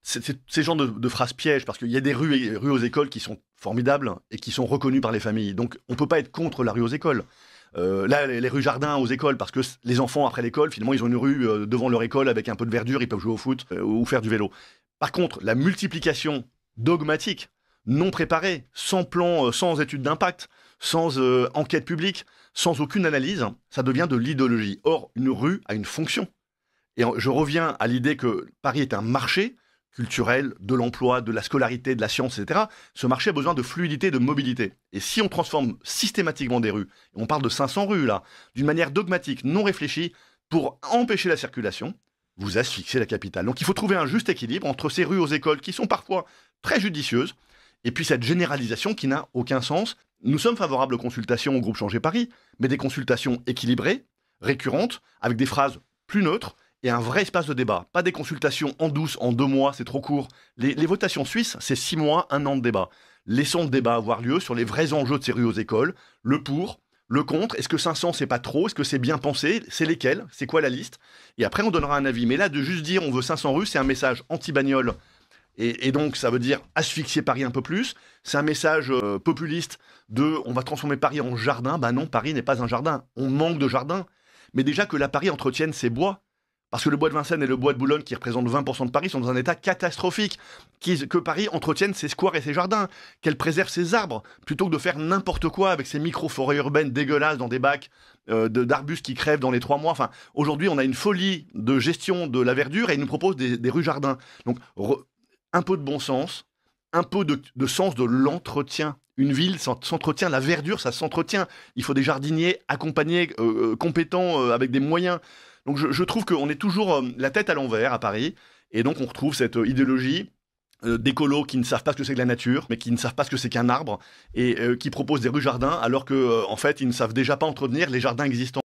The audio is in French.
C'est ces genres de phrases pièges, parce qu'il y a des rues aux écoles qui sont formidables et qui sont reconnues par les familles. Donc on ne peut pas être contre la rue aux écoles. Là, les rues jardins aux écoles, parce que les enfants, après l'école, finalement, ils ont une rue devant leur école avec un peu de verdure, ils peuvent jouer au foot ou faire du vélo. Par contre, la multiplication dogmatique, non préparée, sans plan, sans étude d'impact, sans enquête publique, sans aucune analyse, ça devient de l'idéologie. Or, une rue a une fonction. Et je reviens à l'idée que Paris est un marché culturel, de l'emploi, de la scolarité, de la science, etc. Ce marché a besoin de fluidité, de mobilité. Et si on transforme systématiquement des rues, et on parle de 500 rues là, d'une manière dogmatique, non réfléchie, pour empêcher la circulation, vous asphyxiez la capitale. Donc il faut trouver un juste équilibre entre ces rues aux écoles qui sont parfois très judicieuses, et puis cette généralisation qui n'a aucun sens. Nous sommes favorables aux consultations au groupe Changer Paris, mais des consultations équilibrées, récurrentes, avec des phrases plus neutres, et un vrai espace de débat. Pas des consultations en douce, en 2 mois, c'est trop court. Les votations suisses, c'est 6 mois, 1 an de débat. Laissons le débat avoir lieu sur les vrais enjeux de ces rues aux écoles, le pour, le contre, est-ce que 500 c'est pas trop, est-ce que c'est bien pensé, c'est lesquels, c'est quoi la liste, et après on donnera un avis. Mais là, de juste dire on veut 500 rues, c'est un message anti-bagnole, et donc ça veut dire asphyxier Paris un peu plus, c'est un message populiste de on va transformer Paris en jardin. Ben non, Paris n'est pas un jardin, on manque de jardin. Mais déjà que la Paris entretienne ses bois, parce que le bois de Vincennes et le bois de Boulogne, qui représentent 20% de Paris, sont dans un état catastrophique. Que Paris entretienne ses squares et ses jardins, qu'elle préserve ses arbres, plutôt que de faire n'importe quoi avec ces micro-forêts urbaines dégueulasses dans des bacs d'arbustes qui crèvent dans les 3 mois. Enfin, aujourd'hui, on a une folie de gestion de la verdure et ils nous proposent des rues jardins. Donc, un peu de bon sens, un peu de sens de l'entretien. Une ville s'entretient, la verdure, ça s'entretient. Il faut des jardiniers accompagnés, compétents, avec des moyens. Donc je trouve qu'on est toujours la tête à l'envers à Paris, et donc on retrouve cette idéologie d'écolos qui ne savent pas ce que c'est que la nature, mais qui ne savent pas ce que c'est qu'un arbre, et qui proposent des rues jardins, alors que en fait ils ne savent déjà pas entretenir les jardins existants.